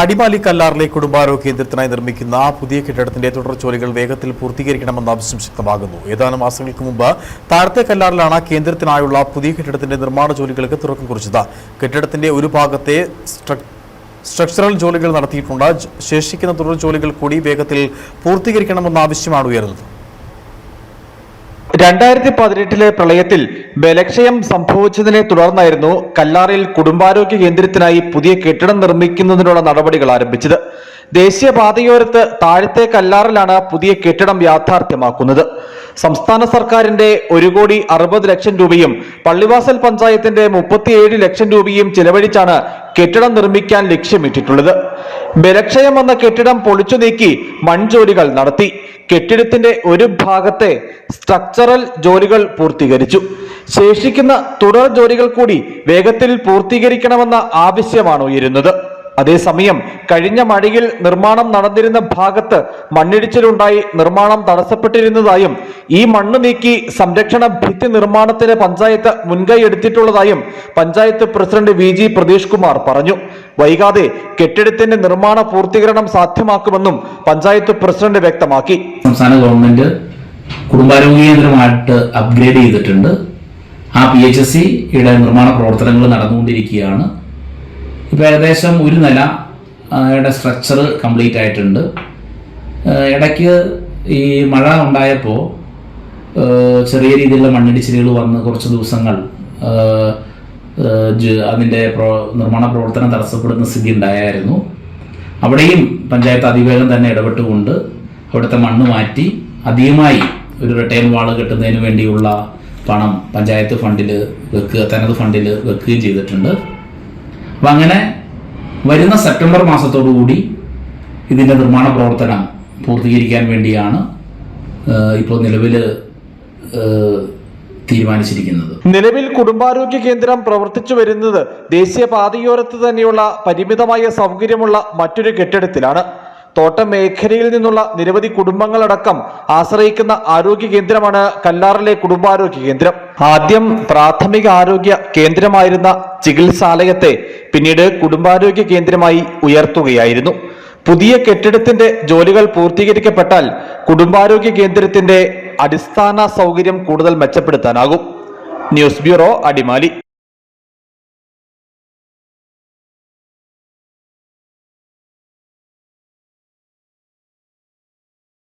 അടിമാലി കല്ലാറിലെ കുടുംബാരോഗ്യ കേന്ദ്രത്തിനായി നിർമ്മിക്കുന്ന പുതിയ കെട്ടിടത്തിന്റെ തുടർ ജോലികൾ വേഗത്തിൽ പൂർത്തീകരിക്കണമെന്ന ആവശ്യം ശക്തമാകുന്നു. ഏതാനും മാസങ്ങൾക്ക് മുമ്പ് താഴത്തെ കല്ലാറിലാണ് കേന്ദ്രത്തിനായുള്ള പുതിയ കെട്ടിടത്തിന്റെ നിർമ്മാണ ജോലികൾക്ക് തുടക്കം കുറിച്ചത്. കെട്ടിടത്തിന്റെ ഒരു ഭാഗത്തെ സ്ട്രക്ചറൽ ജോലികൾ നടത്തിയിട്ടുണ്ട്. ശേഷിക്കുന്ന തുടർ ജോലികൾ കൂടി വേഗത്തിൽ പൂർത്തീകരിക്കണമെന്ന ആവശ്യമാണ് ഉയർന്നത്. 2018 പ്രളയത്തിൽ ബലക്ഷയം സംഭവിച്ചതിനെ തുടർന്നായിരുന്നു കല്ലാറിൽ കുടുംബാരോഗ്യ കേന്ദ്രത്തിനായി പുതിയ കെട്ടിടം നിർമ്മിക്കുന്നതിനുള്ള നടപടികൾ ആരംഭിച്ചത്. ദേശീയപാതയോരത്ത് താഴത്തെ കല്ലാറിലാണ് പുതിയ കെട്ടിടം യാഥാർത്ഥ്യമാക്കുന്നത്. സംസ്ഥാന സർക്കാരിന്റെ 1,60 ലക്ഷം രൂപയും പള്ളിവാസൽ പഞ്ചായത്തിന്റെ 37 ലക്ഷം രൂപയും ചിലവഴിച്ചാണ് കെട്ടിടം നിർമ്മിക്കാൻ ലക്ഷ്യമിട്ടിട്ടുള്ളത്. ബലക്ഷയം വന്ന കെട്ടിടം പൊളിച്ചു നീക്കി മൺജോലികൾ നടത്തി. കെട്ടിടത്തിന്റെ ഒരു ഭാഗത്തെ സ്ട്രക്ചറൽ ജോലികൾ പൂർത്തീകരിച്ചു. ശേഷിക്കുന്ന തുടർ ജോലികൾ കൂടി വേഗത്തിൽ പൂർത്തീകരിക്കണമെന്ന ആവശ്യമാണ് ഉയരുന്നത്. അതേസമയം കഴിഞ്ഞ മഴയിൽ നിർമ്മാണം നടന്നിരുന്ന ഭാഗത്ത് മണ്ണിടിച്ചിലുണ്ടായി നിർമ്മാണം തടസ്സപ്പെട്ടിരുന്നതായും ഈ മണ്ണ് നീക്കി സംരക്ഷണ ഭിത്തി നിർമ്മാണത്തിന് പഞ്ചായത്ത് മുൻകൈ എടുത്തിട്ടുള്ളതായും പഞ്ചായത്ത് പ്രസിഡന്റ് VG പ്രതീഷ് കുമാർ പറഞ്ഞു. വൈകാതെ കെട്ടിടത്തിന്റെ നിർമ്മാണ പൂർത്തീകരണം സാധ്യമാക്കുമെന്നും പഞ്ചായത്ത് പ്രസിഡന്റ് വ്യക്തമാക്കി. സംസ്ഥാന ഗവൺമെന്റ് കുടുംബാരോഗ്യ കേന്ദ്രമായിട്ട് അപ്ഗ്രേഡ് ചെയ്തിട്ടുണ്ട്. ആ PHSCയുടെ നിർമ്മാണ പ്രവർത്തനങ്ങൾ നടന്നുകൊണ്ടിരിക്കുകയാണ്. ഇപ്പോൾ ഏകദേശം ഒരു നിലയുടെ സ്ട്രക്ചർ കംപ്ലീറ്റ് ആയിട്ടുണ്ട്. ഇടയ്ക്ക് ഈ മഴ ഉണ്ടായപ്പോൾ ചെറിയ രീതിയിലുള്ള മണ്ണിടിച്ചിലുകൾ വന്ന് കുറച്ച് ദിവസങ്ങൾ അതിൻ്റെ നിർമ്മാണ പ്രവർത്തനം തടസ്സപ്പെടുന്ന സ്ഥിതി ഉണ്ടായിരുന്നു. അവിടെയും പഞ്ചായത്ത് അതിവേഗം തന്നെ ഇടപെട്ടുകൊണ്ട് അവിടുത്തെ മണ്ണ് മാറ്റി അധികമായി ഒരു റിട്ടേൺ വാൾ കെട്ടുന്നതിന് വേണ്ടിയുള്ള പണം പഞ്ചായത്ത് ഫണ്ടിൽ തനത് ഫണ്ടിൽ വെക്കുകയും ചെയ്തിട്ടുണ്ട്. അപ്പം അങ്ങനെ വരുന്ന സെപ്റ്റംബർ മാസത്തോടുകൂടി ഇതിൻ്റെ നിർമ്മാണ പ്രവർത്തനം പൂർത്തീകരിക്കാൻ വേണ്ടിയാണ് ഇപ്പോൾ നിലവിൽ തീരുമാനിച്ചിരിക്കുന്നത്. നിലവിൽ കുടുംബാരോഗ്യ കേന്ദ്രം പ്രവർത്തിച്ചു വരുന്നത് ദേശീയപാതയോരത്ത് തന്നെയുള്ള പരിമിതമായ സൗകര്യമുള്ള മറ്റൊരു കെട്ടിടത്തിലാണ്. തോട്ടം മേഖലയിൽ നിന്നുള്ള നിരവധി കുടുംബങ്ങളടക്കം ആശ്രയിക്കുന്ന ആരോഗ്യ കേന്ദ്രമാണ് കല്ലാറിലെ കുടുംബാരോഗ്യ കേന്ദ്രം. ആദ്യം പ്രാഥമിക ആരോഗ്യ കേന്ദ്രമായിരുന്ന ചികിത്സാലയത്തെ പിന്നീട് കുടുംബാരോഗ്യ കേന്ദ്രമായി ഉയർത്തുകയായിരുന്നു. പുതിയ കെട്ടിടത്തിന്റെ ജോലികൾ പൂർത്തീകരിക്കപ്പെട്ടാൽ കുടുംബാരോഗ്യ കേന്ദ്രത്തിന്റെ അടിസ്ഥാന സൗകര്യം കൂടുതൽ മെച്ചപ്പെടുത്താനാകും. News bureau, Adimali.